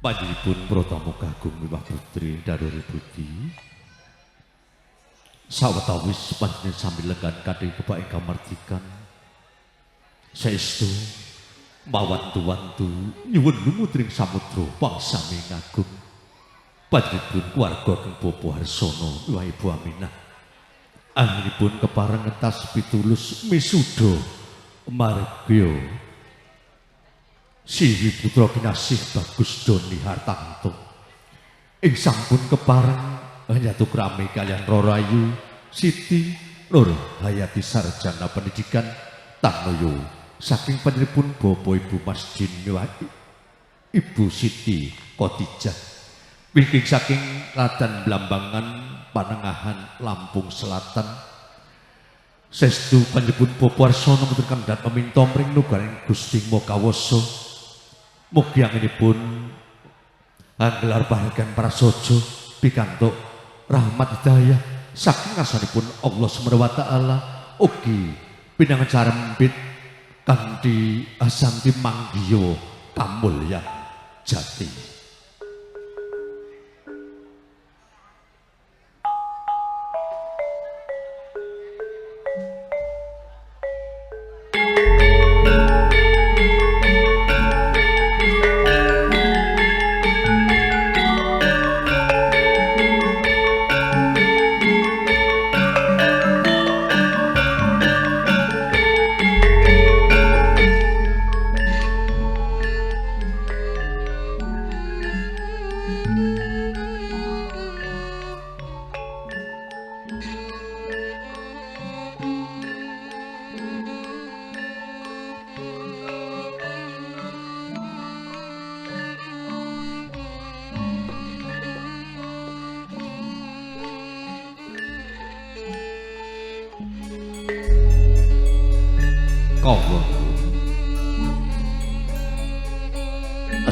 Panjenenganipun pratamu kagung miwah putri Daruri Budi. Sawetawis panjenengan sami lenggan kadhe kebak ingkang mardikan. Saestu mawantu-wantu nyuwun lumutring samudra pangsami ngagung. Panjenenganipun keluarga kang Bapak Harsono miwah Ibu Aminah. Anggenipun kepareng entas pitulus misuda margya Siwi putra kinasih Bagus Doni Hartanto ing sampun kepareng nyatu krami kalian Rorayu Siti Nur Hayati Sarjana Pendidikan Tanoyo saking panjenenganipun Bapak Ibu Masjid Nyuwati Ibu Siti Khotijah wingking saking Ladan Blambangan Panengahan Lampung Selatan saestu panjenenganipun Bapak Harsono mboten kandhat meminta mring nugaring Gusti Makawasa. Mugi anggenipun anggelar bahagian prasaja pikantuk rahmat hidayah saking ngasanipun Allah Subhanahu wa taala ugi pinangan carempit kanthi asanti manggiya kamulyan jati.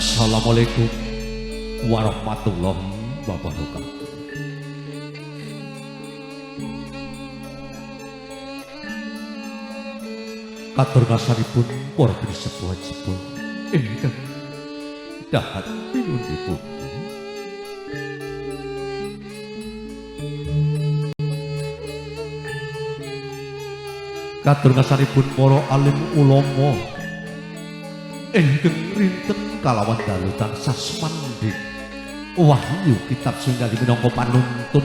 Assalamualaikum warahmatullahi wabarakatuh. Katur ngasanipun para bini wajibun ingkang dahat pinundipun. Katur ngasanipun para alim ulama ingkang rinten kalawan dalu tansah sumandhing wahyu kitab singgali minangka panuntun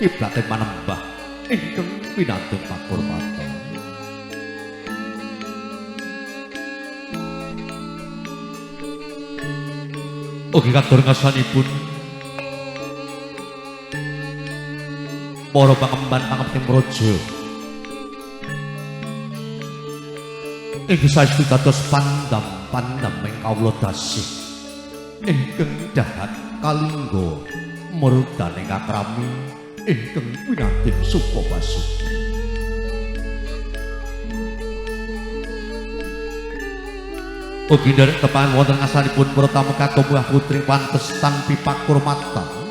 kiblating manembah ingkang pinantung pakurmatan. Ugi katur ngasanipun para pangemban pangemting praja ingkang saestu dados pandam ing kawula dasih ingkang dahat kalingga murdaning kakrami ingkang winantin supa basuki. Ugi nderek tepangan wonten ngasanipun para tamu katumbuh putri pantes tanpi pakurmatan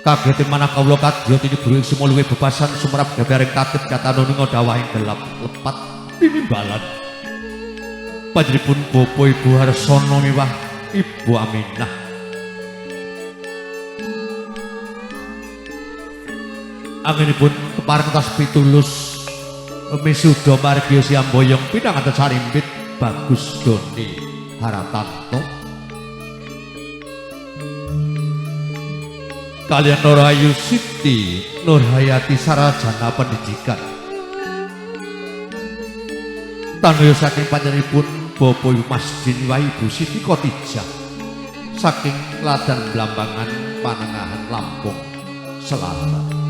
kagete manah kawula kadya tiniburu ing sumuluwe bebasan sumrap gabaring katib katanuninga dawahing gelap lepat tinimbalan panjenenganipun Bapak Ibu Harsono miwah Ibu Aminah. Anggenipun kepareng tas pitulus misuda margya Siamboyong pinangantos sarimbit Bagus Doni Hartanto kalian Norayu Siti Nur Hayati Sarjana Pendidikan Tanoyo saking panjenenganipun Bapak Ibu Masjid Ibu Siti Khotijah saking Ladan Blambangan Panengahan Lampung Selatan.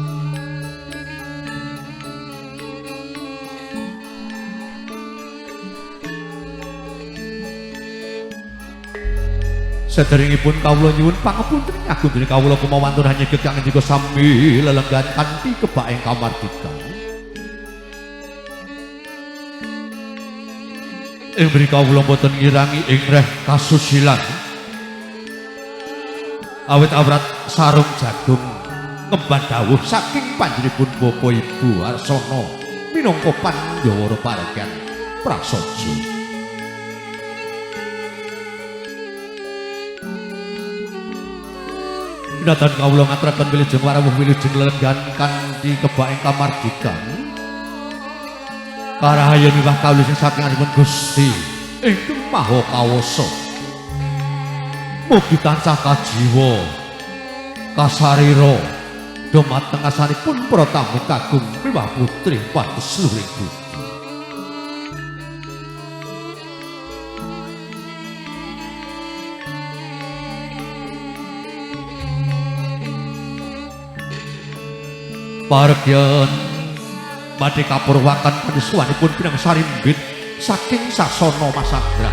Sederengipun kawula nyuwun pangapunten agung dening kawula kumawantun hanya gekang ngendika sami lelenggan kanthi kebak ing kamardikan. Ing mriki kawula boten ngirangi ing reh kasusilan. Awit awrat sarung jagung kemban dawuh saking panjenenganipun Bapak Ibu Harsono minangka Pandhawa paregan prasaja. Pinatan kawula ngaturaken wilujeng warawuh wilujeng lelenggan kanthi kebaing kamardikan. Karahayu miwah kawula sing saking asipun Gusti ingkang Maha Kawasa. Mugi tansah kajiwa kasarira dhumateng asanipun para tamu kagum miwah putri pados luring budi. Pargyan badhe kapurwakan panjenenganipun pinang sarimbit saking sasana Masagra.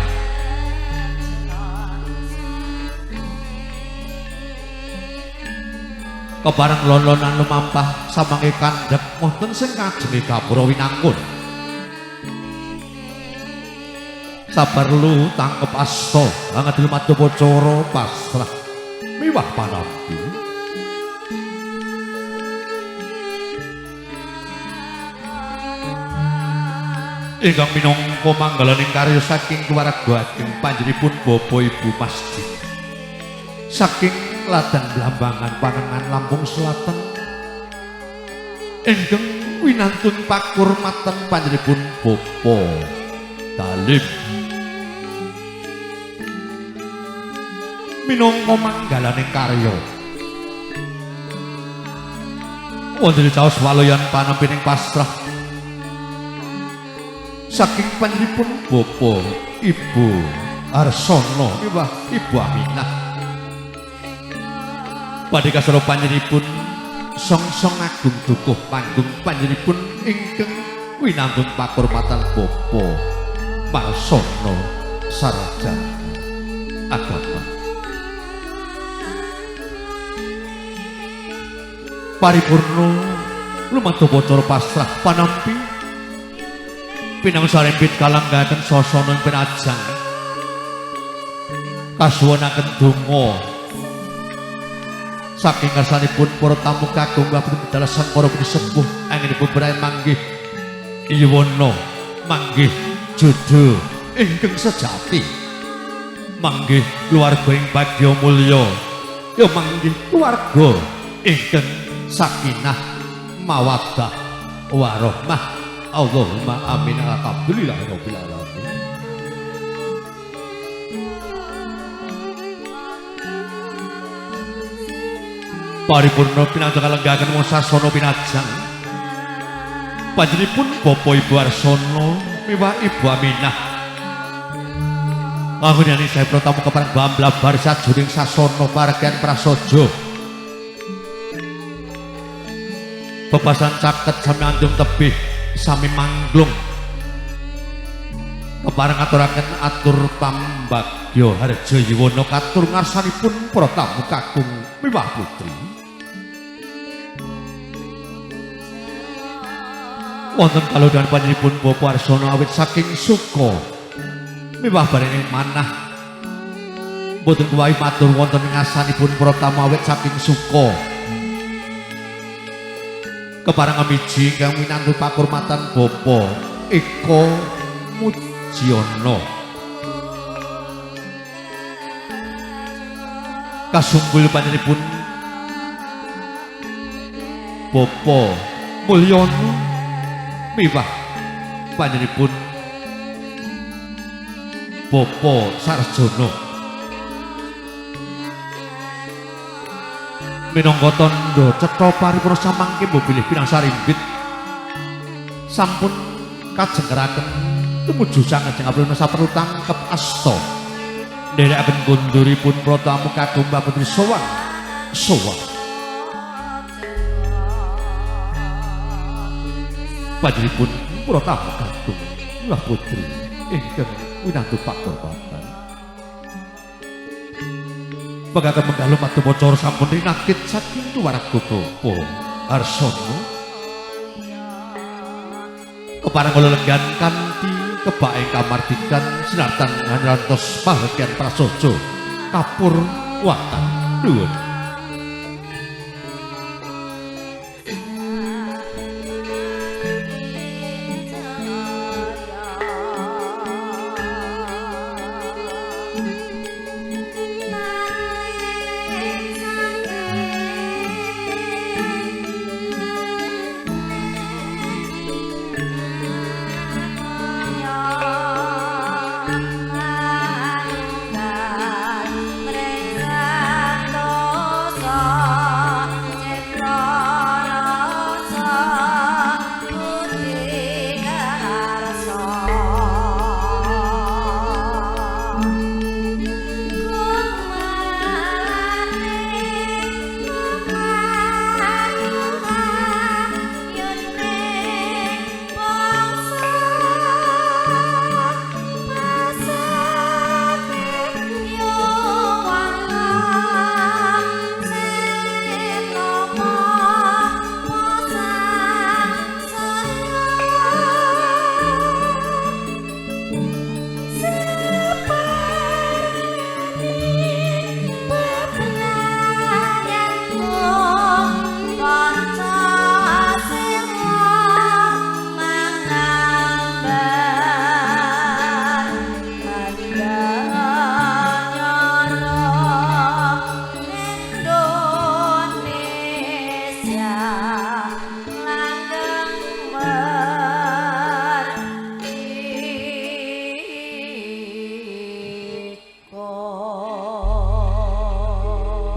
Kebareng lolonan lumampah samangke kandhek wonten sing kajenge gapura winangun. Saperlu tangkep asta anggadul madyapacara pasrah miwah panampi. Ingkang minangka manggalaning karya saking keluarga ageng panjenenganipun Bapak Ibu Masjid saking Ladang Blambangan Panengan Lampung Selatan ingkang winantun pakurmatan panjenenganipun Bapak Dalem minangka manggalaning karya wonten caos waloyan panampining pasrah saking panjenenganipun Bapak Ibu Arsono miwah Ibu Aminah badhe kasara panjenenganipun songsong agung dukuh panggung panjenenganipun ingkang winantun pakurmatan Bapak Marsono Sarjana Agama paripurna lumadyapacara pasrah panampi pinang sarembit kalanggaken sasana penajang kasuwunaken donga saking ngarsanipun para tamu kagum wabun dalasan para sepuh anggenipun brayan manggih iwana manggih jodo ingkang sejati manggih keluarga ing bagya mulya ya manggih keluarga ingkang sakinah mawaddah warahmah. Allahumma amin alhamdulillahirabbil alamin. Paripurna pinanjang kalenggaken wong sasana pinajang panjenenganipun Bapak Ibu Arsono miwah Ibu Aminah panguniyane saya pratamu kepareng bamblabar sajroning sasana paragyan prasaja bebasan caket sami andung tebih sami manglung kepareng aturaken atur pambagya harja yiwana katur ngarsanipun para tamu kakung miwah putri wonten kalodhan panjenenganipun Bapak Arsono awit saking suka miwah bareng manah boten kuwahi matur wonten ing asanipun para tamu awit saking suka kepareng amiji ingkang winantun pakurmatan Bapak Eko Mujiono kasumbul panjenenganipun Bapak Mulyono miwah panjenenganipun Bapak Sarjono minangka tandha cetha paripurna samangke bilih pinang sarimbit sampun kajengeraken tumuju sangajeng aprena saperlu tangkep asta nderekaken gunduripun para tamu kagum Bapak Putri sowan panjenenganipun para tamu kagum Mbah Putri ingkang winantun pakurmatan Pagakan menggalu madyapacara sampun rinakit saking tuwaraga Bapak Arsono kepareng lelenggan kanthi kebaing kamardikan sinartan ngantos pahegyan prasaja kapur watan nuwun.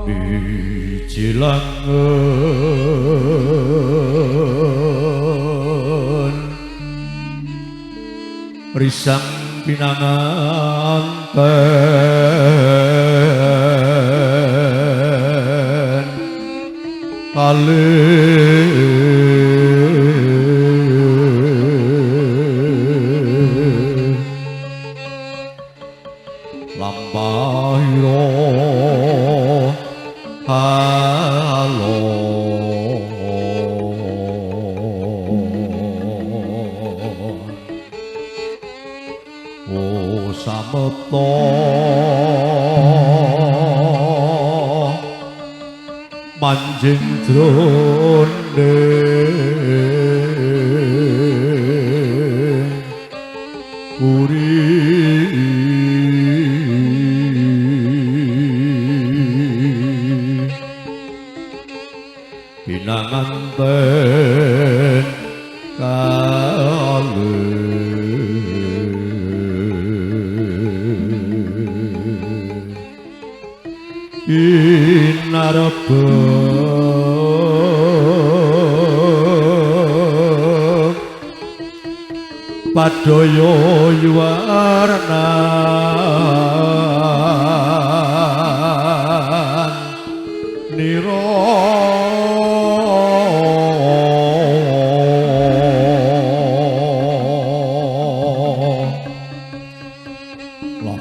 Cilangen risang pinanganten kalih lampahira halo o sameta manjing dronde pinanganten kalih inarebeg padaya yuwarnan nira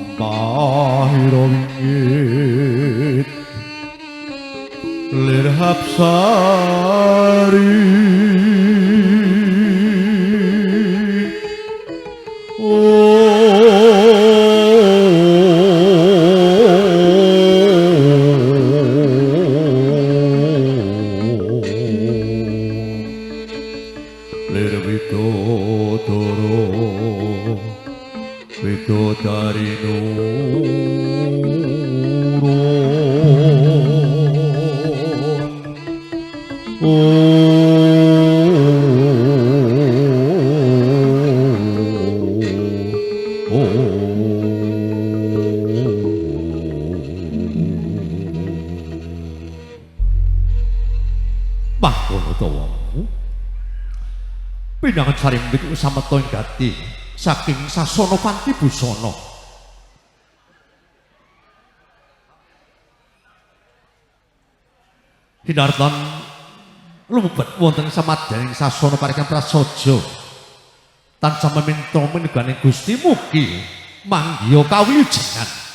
lampahira wingit lir hapsari lir widodara widodari mangkono to wong pinangan sari mbiku sameta gati saking sasana panti busana hinartan lumebet wonten samadyaning sasana paringan prasaja tansah meminta menegane Gusti mugi manggiya kawilujengan